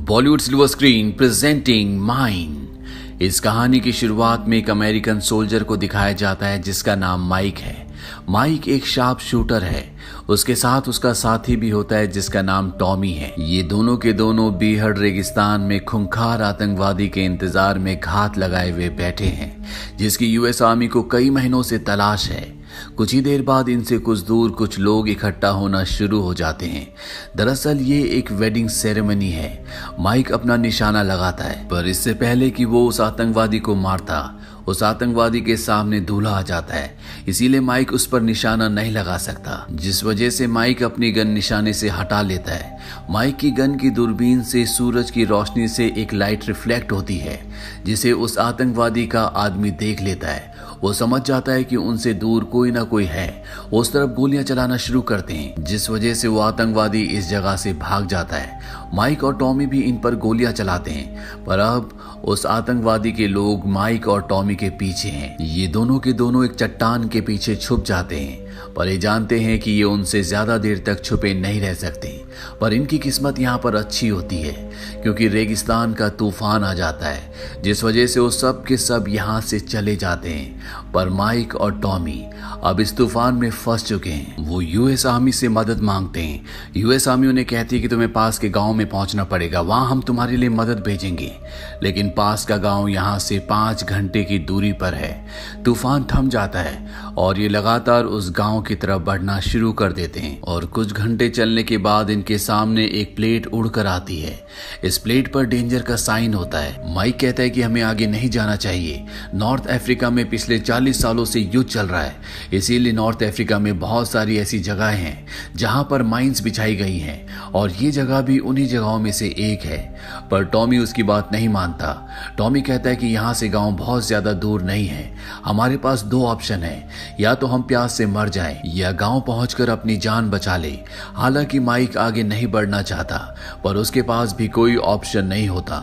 Bollywood silver screen presenting mine. इस कहानी की शुरुआत में एक अमेरिकन सोल्जर को दिखाया जाता है जिसका नाम माइक है। माइक एक शार्प शूटर है। उसके साथ उसका साथी भी होता है जिसका नाम टॉमी है। ये दोनों के दोनों बीहड़ रेगिस्तान में खूंखार आतंकवादी के इंतजार में घात लगाए हुए बैठे हैं जिसकी यूएस आर्मी को कई महीनों से तलाश है। कुछ ही देर बाद इनसे कुछ दूर कुछ लोग इकट्ठा होना शुरू हो जाते हैं। दरअसल ये एक वेडिंग सेरेमनी है। माइक अपना निशाना लगाता है, पर इससे पहले कि वो उस आतंकवादी को मारता, उस आतंकवादी के सामने दूल्हा आ जाता है। इसीलिए माइक उस पर निशाना नहीं लगा सकता, जिस वजह से माइक अपनी गन निशाने से हटा लेता है। माइक की गन की दूरबीन से सूरज की रोशनी से एक लाइट रिफ्लेक्ट होती है जिसे उस आतंकवादी का आदमी देख लेता है। वो समझ जाता है कि उनसे दूर कोई ना कोई है। वो उस तरफ गोलियां चलाना शुरू करते हैं जिस वजह से वो आतंकवादी इस जगह से भाग जाता है। माइक और टॉमी भी इन पर गोलियां चलाते हैं, पर अब उस आतंकवादी के लोग माइक और टॉमी के पीछे हैं। ये दोनों के दोनों एक चट्टान के पीछे छुप जाते हैं, पर ये जानते हैं कि ये उनसे ज्यादा देर तक छुपे नहीं रह सकते। पर इनकी किस्मत यहाँ पर अच्छी होती है क्योंकि रेगिस्तान का तूफान आ जाता है जिस वजह से वो सब के सब यहाँ से चले जाते हैं। पर माइक और टॉमी अब इस तूफान में फंस चुके हैं। वो यूएस आर्मी से मदद मांगते हैं। यूएस आर्मी उन्हें कहती है कि तुम्हें पास के गांव में पहुंचना पड़ेगा, वहां हम तुम्हारे लिए मदद भेजेंगे। लेकिन पास का गांव यहाँ से 5 घंटे की दूरी पर है। तूफान थम जाता है और ये लगातार उस गांव की तरफ बढ़ना शुरू कर देते हैं और कुछ घंटे चलने के बाद इनके सामने एक प्लेट उड़कर आती है। इस प्लेट पर डेंजर का साइन होता है। माइक कहता है कि हमें आगे नहीं जाना चाहिए। नॉर्थ अफ्रीका में पिछले 40 सालों से युद्ध चल रहा है, इसीलिए नॉर्थ अफ्रीका में बहुत सारी ऐसी जगहें हैं जहां पर माइंस बिछाई गई हैं और ये जगह भी उन्हीं जगहों में से एक है। पर टॉमी उसकी बात नहीं मानता। टॉमी कहता है कि यहाँ से गांव बहुत ज्यादा दूर नहीं है। हमारे पास 2 ऑप्शन है, या तो हम प्यास से मर जाएं या गांव पहुंचकर अपनी जान बचा ले। हालांकि माइक आगे नहीं बढ़ना चाहता, पर उसके पास भी कोई ऑप्शन नहीं होता।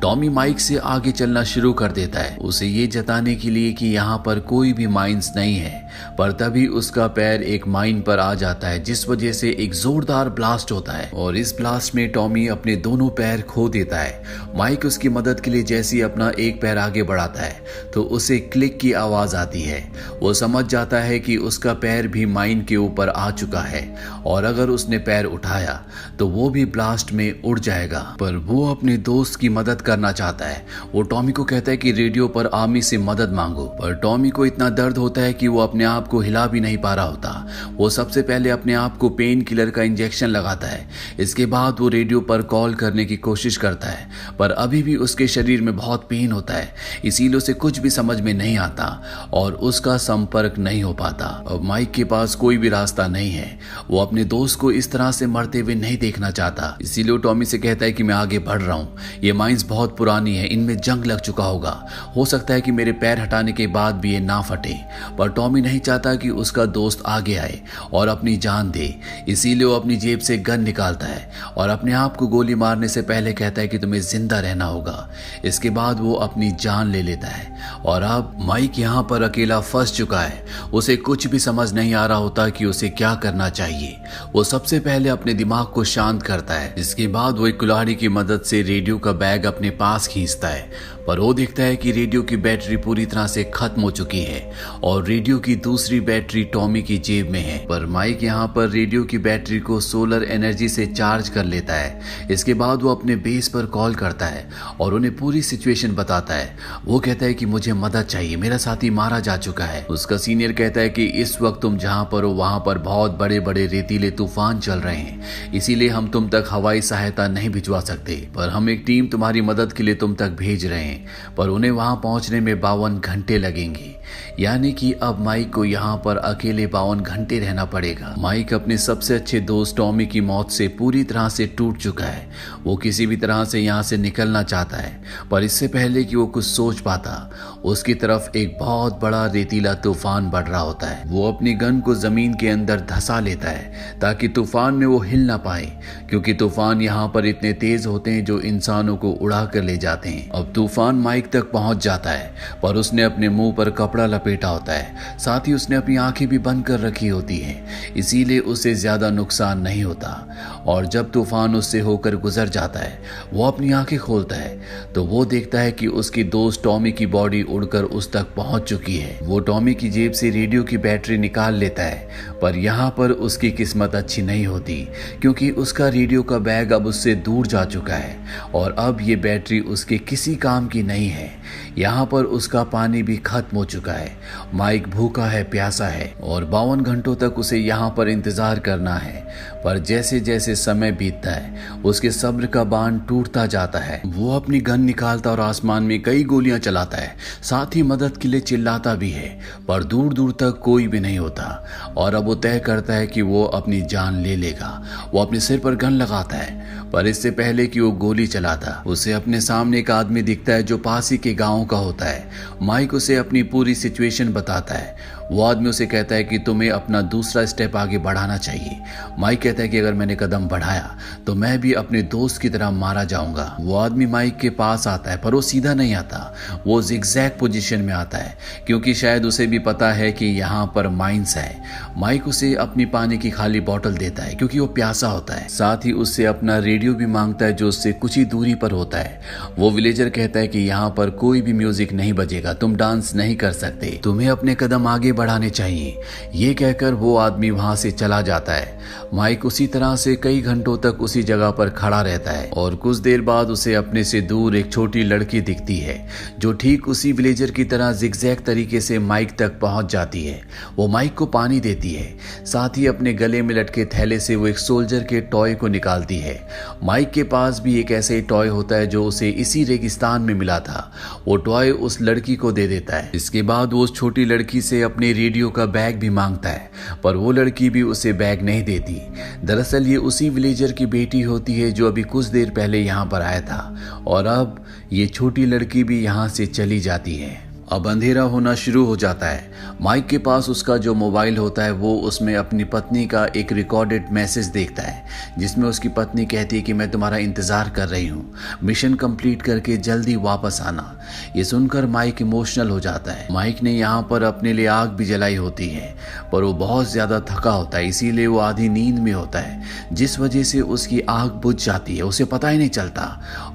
टॉमी माइक से आगे चलना शुरू कर देता है, उसे ये जताने के लिए कि यहाँ पर कोई भी माइंस नहीं है। पर तभी उसका पैर एक माइन पर आ जाता है जिस वजह से एक जोरदार ब्लास्ट होता है और इस ब्लास्ट में टॉमी अपने दोनों पैर खो देता है। माइक उसकी मदद के लिए जैसे ही अपना एक पैर आगे बढ़ाता है तो उसे क्लिक की आवाज आती है। वो समझ जाता है कि उसका पैर भी माइन के ऊपर आ चुका है और अगर उसने पैर उठाया तो वो भी ब्लास्ट में उड़ जाएगा। पर वो अपने दोस्त की मदद करना चाहता है। वो टॉमी को कहता है कि रेडियो पर आर्मी से मदद मांगो, पर टॉमी को इतना दर्द होता है कि वो अपने आप को हिला भी नहीं पा रहा होता। वो सबसे पहले अपने आप को पेन किलर का इंजेक्शन लगाता है। इसके बाद वो रेडियो पर कॉल करने की कोशिश करता है, पर अभी भी उसके शरीर में बहुत पेन होता है, इसीलिए उसे कुछ भी समझ में नहीं आता और उसका संपर्क नहीं हो पाता। अब माइक के पास कोई भी रास्ता नहीं है। वो अपने दोस्त को इस तरह से मरते हुए नहीं देखना चाहता, इसीलिए वो टॉमी से कहता है कि मैं आगे बढ़ रहा हूँ। ये माइंस बहुत पुरानी है, इनमें जंग लग चुका होगा। हो सकता है कि मेरे पैर हटाने के बाद भी ये ना फटे। पर टॉमी नहीं चाहता कि उसका दोस्त आगे आए और अपनी जान दे, इसीलिए वो अपनी जेब से गन निकालता है और अपने आप को गोली मारने से पहले कहता है कि तुम्हें जिंदा रहना होगा। इसके बाद वो अपनी जान ले लेता है और अब माइक यहाँ पर अकेला फंस चुका है। उसे कुछ भी समझ नहीं आ रहा होता कि उसे क्या करना चाहिए। वो सबसे पहले अपने दिमाग को शांत करता है। इसके बाद वो एक कुल्हाड़ी की मदद से रेडियो का बैग अपने पास खींचता है, पर वो देखता है कि रेडियो की बैटरी पूरी तरह से खत्म हो चुकी है और रेडियो की दूसरी बैटरी टॉमी की जेब में है। पर माइक यहाँ पर रेडियो की बैटरी को सोलर एनर्जी से चार्ज कर लेता है। इसके बाद वो अपने बेस पर कॉल करता है और उन्हें पूरी सिचुएशन बताता है। वो कहता है कि मुझे मदद चाहिए, मेरा साथी मारा जा चुका है। उसका सीनियर कहता है कि इस वक्त तुम जहाँ पर हो वहां पर बहुत बड़े बड़े रेतीले तूफान चल रहे हैं, इसीलिए हम तुम तक हवाई सहायता नहीं भिजवा सकते, पर हम एक टीम तुम्हारी मदद के लिए तुम तक भेज रहे हैं, पर उन्हें वहां पहुंचने में 52 घंटे लगेंगे। यानी कि अब माइक को यहाँ पर अकेले 52 घंटे रहना पड़ेगा। माइक अपने सबसे अच्छे दोस्त टॉमी की मौत से पूरी तरह से टूट चुका है। वो किसी भी तरह से यहाँ से निकलना चाहता है, पर इससे पहले कि वो कुछ सोच पाता उसकी तरफ एक बहुत बड़ा रेतीला तूफान बढ़ रहा होता है। वो अपनी गन को जमीन के अंदर धंसा लेता है ताकि तूफान में वो हिल ना पाए, क्योंकि तूफान यहाँ पर इतने तेज होते हैं जो इंसानों को उड़ा कर ले जाते हैं। अब तूफान माइक तक पहुंच जाता है, पर उसने अपने मुंह पर कपड़ा लपेटा होता है, साथ ही उसने अपनी आंखें भी बंद कर रखी होती हैं, इसीलिए उसे ज्यादा नुकसान नहीं होता। और जब तूफान उससे होकर गुजर जाता है, वो अपनी आंखें खोलता है तो वो देखता है कि उसकी दोस्त टॉमी की बॉडी उड़कर उस तक पहुंच चुकी है। वो टॉमी की जेब से रेडियो की बैटरी निकाल लेता है, पर यहाँ पर उसकी किस्मत अच्छी नहीं होती, क्योंकि उसका रेडियो का बैग अब उससे दूर जा चुका है और अब ये बैटरी उसके किसी काम की नहीं है। यहाँ पर उसका पानी भी खत्म हो चुका है। माइक भूखा है, प्यासा है और 52 घंटों तक उसे यहाँ पर इंतजार करना है। पर जैसे जैसे समय बीतता है, उसके सब्र का बांध टूटता जाता है। वो अपनी गन निकालता और आसमान में कई गोलियां चलाता है, साथ ही मदद के लिए चिल्लाता भी है, पर दूर दूर तक कोई भी नहीं होता। और अब वो तय करता है कि वो अपनी जान ले लेगा। वो अपने सिर पर गन लगाता है, पर इससे पहले कि वो गोली चलाता, उसे अपने सामने एक आदमी दिखता है जो पास ही के गांव का होता है। माइक उसे अपनी पूरी सिचुएशन बताता है। वो आदमी उसे कहता है कि तुम्हें अपना दूसरा स्टेप आगे बढ़ाना चाहिए। माइक कहता है कि अगर मैंने कदम बढ़ाया तो मैं भी अपने दोस्त की तरह मारा जाऊंगा। वो आदमी माइक के पास आता है, पर वो सीधा नहीं आता, वो जिगजैग पोजीशन में आता है, क्योंकि शायद उसे भी पता है कि यहाँ पर माइंस है। माइक उसे अपनी पानी की खाली बोतल देता है, क्योंकि वो प्यासा होता है। साथ ही उससे अपना रेडियो भी मांगता है, जो उससे कुछ ही दूरी पर होता है। वो विलेजर कहता है कि यहाँ पर कोई भी म्यूजिक नहीं बजेगा, तुम डांस नहीं कर सकते, तुम्हें अपने कदम आगे बढ़ाने चाहिए। ये कहकर वो आदमी वहां से चला जाता है। माइक उसी तरह से कई घंटों तक उसी जगह पर खड़ा रहता है और कुछ देर बाद उसे अपने से दूर एक छोटी लड़की दिखती है, जो ठीक उसी विलेजर की तरह जिगजैग तरीके से माइक तक पहुंच जाती है। वो माइक को पानी देती है, साथ ही अपने गले में लटके थैले से वो एक सोल्जर के टॉय को निकालती है। माइक के पास भी एक ऐसे ही टॉय होता है जो उसे इसी रेगिस्तान में मिला था। वो टॉय उस लड़की को दे देता है। इसके बाद वो उस छोटी लड़की से अपने रेडियो का बैग भी मांगता है, पर वो लड़की भी उसे बैग नहीं देती। दरअसल ये उसी विलेजर की बेटी होती है जो अभी कुछ देर पहले यहाँ पर आया था, और अब ये छोटी लड़की भी यहाँ से चली जाती है। अब अंधेरा होना शुरू हो जाता है। माइक के पास उसका जो मोबाइल होता है, वो उसमें अपनी पत्नी का एक रिकॉर्डेड मैसेज देखता है, जिसमें उसकी पत्नी कहती है कि मैं तुम्हारा इंतजार कर रही हूँ, मिशन कंप्लीट करके जल्दी वापस आना। ये सुनकर माइक इमोशनल हो जाता है। माइक ने यहाँ पर अपने लिए आग भी जलाई होती है, पर वो बहुत ज्यादा थका होता है, इसीलिए वो आधी नींद में होता है, जिस वजह से उसकी आग बुझ जाती है, उसे पता ही नहीं चलता।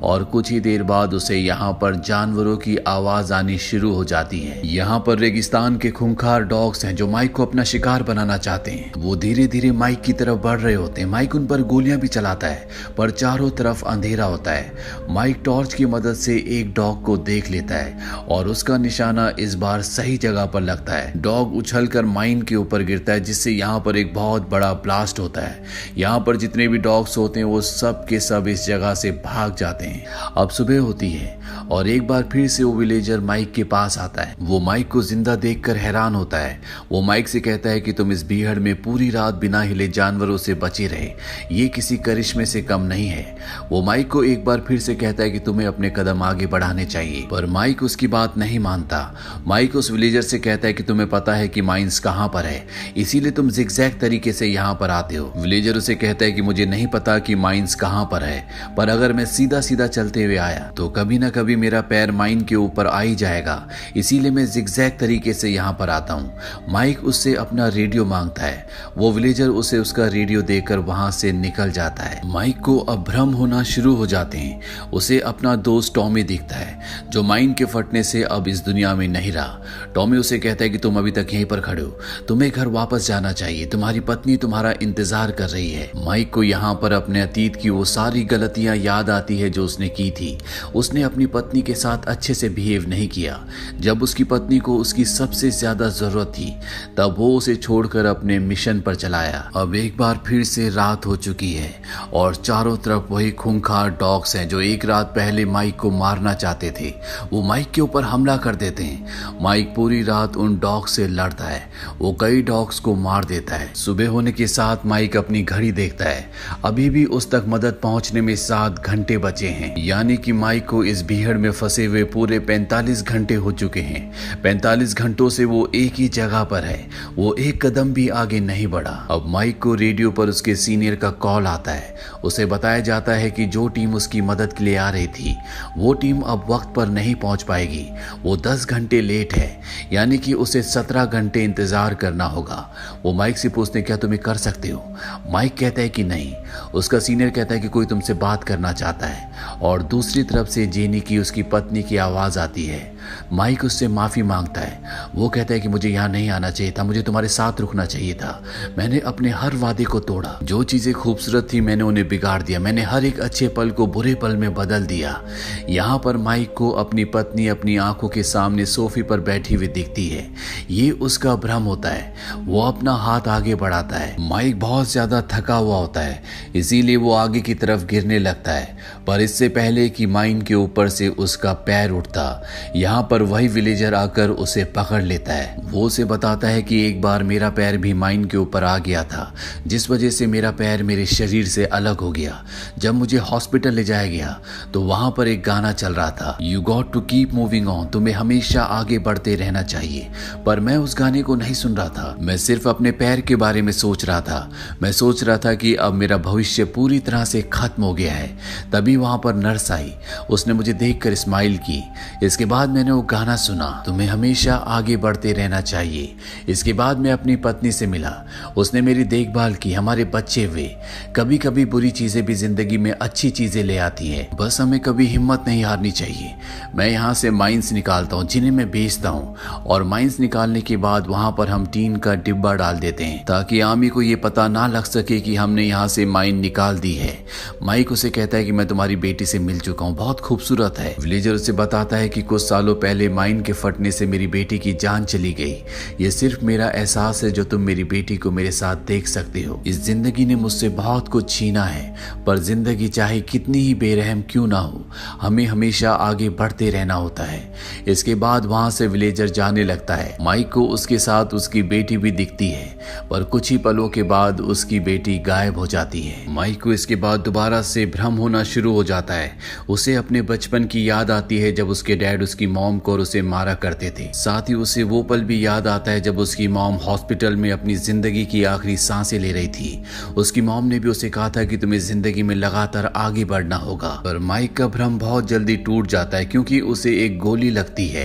और कुछ ही देर बाद उसे यहाँ पर जानवरों की आवाज आनी शुरू जाती है। यहाँ पर रेगिस्तान के खूंखार डॉग्स हैं जो माइक को अपना शिकार बनाना चाहते हैं। वो धीरे धीरे माइक की तरफ बढ़ रहे होते हैं। माइक उन पर गोलियां भी चलाता है, पर चारों तरफ अंधेरा होता है। माइक टॉर्च की मदद से एक डॉग को देख लेता है और उसका निशाना इस बार सही जगह पर लगता है। डॉग उछलकर माइन के ऊपर गिरता है, जिससे यहाँ पर एक बहुत बड़ा ब्लास्ट होता है। यहाँ पर जितने भी डॉग्स होते हैं वो सब के सब इस जगह से भाग जाते हैं। अब सुबह होती है और एक बार फिर से वो विलेजर माइक के पास आता है। वो माइक को जिंदा देखकर हैरान होता है। वो माइक से कहता है कि तुम इस भीड़ में पूरी रात बिना हिले जानवरों से बचे रहे, ये किसी करिश्मे से कम नहीं है। वो माइक को एक बार फिर से कहता है कि तुम्हें अपने कदम आगे बढ़ाने चाहिए, पर माइक उसकी बात नहीं मानता। माइक उस विलेजर से कहता है कि तुम्हें पता है कि माइंस कहाँ पर है, इसीलिए तुम जिगजैग तरीके से यहाँ पर आते हो। विलेजर उसे कहता है कि मुझे नहीं पता कि माइंस कहाँ पर है, पर अगर मैं सीधा सीधा चलते हुए आया तो कभी ना कभी मेरा पैर माइन के ऊपर आ ही जाएगा, इसीलिए मैं जिगजैग तरीके से यहाँ पर आता हूँ। माइक उससे अपना रेडियो मांगता है। वो विलेजर उसे उसका रेडियो देकर वहां से निकल जाता है। माइक को अब भ्रम होना शुरू हो जाते हैं। उसे अपना दोस्त टॉमी दिखता है, जो माइन के फटने से अब इस दुनिया में नहीं रहा। टॉमी उसे कहता है कि तुम अभी तक यहीं पर खड़े हो, तुम्हें घर वापस जाना चाहिए, तुम्हारी पत्नी तुम्हारा इंतजार कर रही है। माइक को यहाँ पर अपने अतीत की वो सारी गलतियां याद आती है जो उसने की थी। उसने अपनी पत्नी के साथ अच्छे से बिहेव नहीं किया। जब उसकी पत्नी को उसकी सबसे ज्यादा जरूरत थी, तब वो उसे छोड़कर अपने मिशन पर चलाया। अब एक बार फिर से रात हो चुकी है और चारों तरफ वही खूंखार डॉग्स हैं जो एक रात पहले माइक को मारना चाहते थे। वो माइक के ऊपर हमला कर देते हैं। माइक पूरी रात उन डॉग्स से लड़ता है। वो कई डॉग्स को मार देता है। सुबह होने के साथ माइक अपनी घड़ी देखता है। अभी भी उस तक मदद पहुंचने में 7 घंटे बचे हैं, यानी कि माइक को इस भीड़ में फंसे हुए पूरे 45 घंटे हो चुके हैं। 45 घंटों से वो एक ही जगह पर है, वो एक कदम भी आगे नहीं बढ़ा। अब माइक को रेडियो पर उसके सीनियर का कॉल आता है। उसे बताया जाता है कि जो टीम उसकी मदद के लिए आ रही थी वो टीम अब वक्त पर नहीं पहुंच पाएगी। वो 10 घंटे लेट है, यानी कि उसे 17 घंटे इंतजार करना होगा। वो माइक से पूछते क्या तुम कर सकते हो? माइक कहता है कि नहीं। उसका सीनियर कहता है कि कोई तुमसे बात करना चाहता है। और दूसरी तरफ से जेनी की, उसकी पत्नी की आवाज आती है। माइक उससे माफी मांगता है। वो कहता है कि मुझे यहाँ नहीं आना चाहिए था, मुझे तुम्हारे साथ रुकना चाहिए था। मैंने अपने हर वादे को तोड़ा, जो चीजें खूबसूरत थी मैंने उन्हें बिगाड़ दिया, मैंने हर एक अच्छे पल को बुरे पल में बदल दिया। यहाँ पर माइक को अपनी पत्नी अपनी आंखों के सामने सोफे पर बैठी हुई दिखती है। ये उसका भ्रम होता है। वो अपना हाथ आगे बढ़ाता है। माइक बहुत ज्यादा थका हुआ होता है, इसीलिए वो आगे की तरफ गिरने लगता है। पर इससे पहले कि माइन के ऊपर से उसका पैर उठता, यहाँ पर वही विलेजर आकर उसे पकड़ लेता है। वो उसे बताता है कि एक बार मेरा पैर भी माइन के ऊपर आ गया था, जिस वजह से मेरा पैर मेरे शरीर से अलग हो गया। जब मुझे हॉस्पिटल ले जाया गया तो वहां पर एक गाना चल रहा था, you got to keep moving on, तुम्हें हमेशा आगे बढ़ते रहना चाहिए। पर मैं उस गाने को नहीं सुन रहा था, मैं सिर्फ अपने पैर के बारे में सोच रहा था। मैं सोच रहा था कि अब मेरा भविष्य पूरी तरह से खत्म हो गया है। तभी वहां पर नर्स आई, उसने मुझे देखकर स्माइल की। इसके बाद मैंने वो गाना सुना, तुम्हें हमेशा आगे बढ़ते रहना चाहिए। इसके बाद मैं अपनी पत्नी से मिला, उसने मेरी देखभाल की, हमारे बच्चे हुए। कभी कभी बुरी चीजें भी जिंदगी में अच्छी चीजें ले आती हैं, बस हमें कभी हिम्मत नहीं हारनी चाहिए। मैं यहाँ से माइंस निकालता हूँ जिन्हें मैं बेचता हूँ, और माइंस निकालने के बाद वहां पर हम टीन का डिब्बा डाल देते हैं ताकि आमी को ये पता ना लग सके कि हमने यहाँ से माइन निकाल दी है। माइक उसे कहता है कि मैं तुम्हारी बेटी से मिल चुका हूँ, बहुत खूबसूरत है। विलेजर उसे बताता है कि कुछ सालों पहले माइन के फटने से मेरी बेटी की जान चली गई। ये सिर्फ मेरा एहसास है जो तुम मेरी बेटी को मेरे साथ देख सकते हो। इस जिंदगी ने मुझसे बहुत कुछ छीना है, पर जिंदगी चाहे कितनी ही बेरहम क्यों ना हो, हमें हमेशा आगे बढ़ते रहना होता है। इसके बाद वहां से विलेजर जाने लगता है। माइक को उसके साथ उसकी बेटी भी दिखती है, पर कुछ ही पलों के बाद उसकी बेटी गायब हो जाती है। माइक को इसके बाद दोबारा से भ्रम होना शुरू हो जाता है। उसे अपने बचपन की याद आती है जब उसके डैड उसकी मॉम को और उसे मारा करते थे। साथ ही उसे वो पल भी याद आता है जब उसकी मॉम हॉस्पिटल में अपनी जिंदगी की आखिरी सांसें ले रही थी। उसकी मॉम ने भी उसे कहा था कि तुम्हें जिंदगी में लगातार आगे बढ़ना होगा। पर माइक का भ्रम बहुत जल्दी टूट जाता है क्योंकि उसे एक गोली लगती है।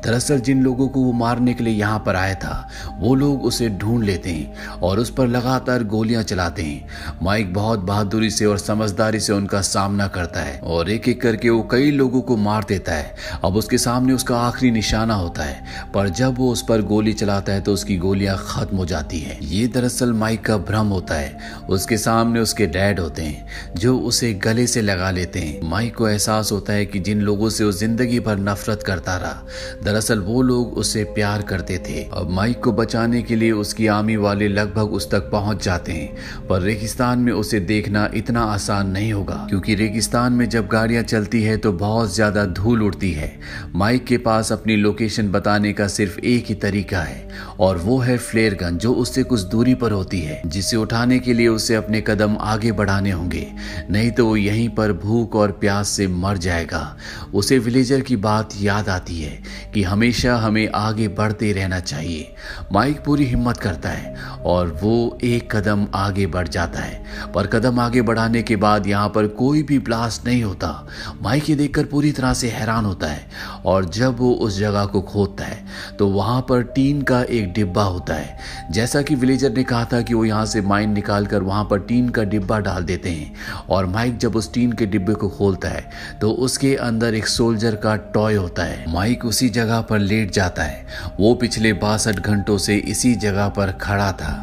दरअसल जिन लोगों को वो मारने के लिए यहाँ पर आया था वो लोग उसे ढूंढ लेते हैं और उस पर लगातार गोलियां चलाते हैं। माइक बहुत बहादुरी से और समझदारी से उनका सामना करता है और एक एक करके वो कई लोगों को मार देता है। अब उसके सामने उसका आखिरी निशाना होता है, पर जब वो उस पर गोली चलाता है तो उसकी गोलियां खत्म हो जाती है। ये दरअसल माइक का भ्रम होता है। उसके सामने उसके डैड होते हैं जो उसे गले से लगा लेते हैं। माइक को एहसास होता है कि जिन लोगों से वो जिंदगी भर नफरत करता रहा, दरअसल वो लोग उससे प्यार करते थे। अब माइक को बचाने के लिए उसकी आर्मी वाले लगभग उस तक पहुंच जाते हैं, पर रेगिस्तान में उसे देखना इतना आसान नहीं होगा क्योंकि रेगिस्तान में जब गाड़ियां चलती है तो बहुत ज्यादा धूल उड़ती है। माइक के पास अपनी लोकेशन बताने का सिर्फ एक ही तरीका है और वो है फ्लेयर गन, जो उससे कुछ दूरी पर होती है, जिसे उठाने के लिए उसे अपने कदम आगे बढ़ाने होंगे, नहीं तो वो यहीं पर भूख और प्यास से मर जाएगा। उसे विलेजर की बात याद आती है कि हमेशा हमें आगे बढ़ते रहना चाहिए। माइक पूरी हिम्मत करता है और वो एक कदम आगे बढ़ जाता है, पर कदम आगे बढ़ाने के बाद यहाँ पर कोई भी ब्लास्ट नहीं होता। माइक ये देखकर पूरी तरह से हैरान होता है और जब वो उस जगह को खोदता है तो वहां पर टीन का एक डिब्बा होता है। जैसा कि विलेजर ने कहा था कि वो यहाँ से माइन निकालकर वहां पर टीन का डिब्बा डाल देते हैं और माइक जब उस टीन के डिब्बे को खोलता है तो उसके अंदर एक सोल्जर का टॉय होता है। माइक उसी जगह पर लेट जाता है। वो पिछले 62 घंटों से इसी जगह पर खड़ा था।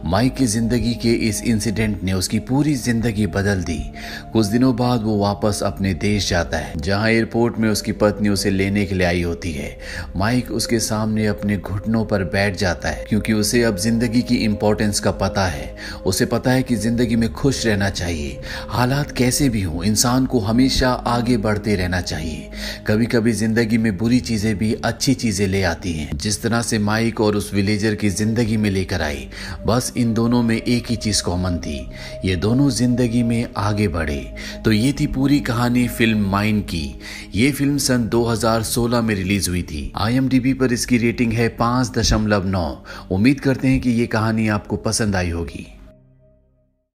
माइक की जिंदगी के इस इंसिडेंट ने उसकी पूरी जिंदगी बदल दी। कुछ दिनों बाद वो वापस अपने देश जाता है जहां एयरपोर्ट में उसकी पत्नी उसे लेने के लिए आई होती है। माइक उसके सामने अपने घुटनों पर बैठ जाता है क्योंकि उसे अब जिंदगी की इंपॉर्टेंस का पता है। उसे पता है कि जिंदगी में खुश रहना चाहिए, हालात कैसे भी हों, इंसान को हमेशा आगे बढ़ते रहना चाहिए। कभी कभी जिंदगी में बुरी चीजें भी अच्छी चीजें ले आती हैं, जिस तरह से माइक और उस विलेजर की जिंदगी में लेकर आई। बस इन दोनों में एक ही चीज कॉमन थी, ये दोनों जिंदगी में आगे बढ़े। तो ये थी पूरी कहानी फिल्म माइन की। ये फिल्म सन 2016 2016 में रिलीज हुई थी। IMDb पर इसकी रेटिंग है 5.9। उम्मीद करते हैं कि ये कहानी आपको पसंद आई होगी।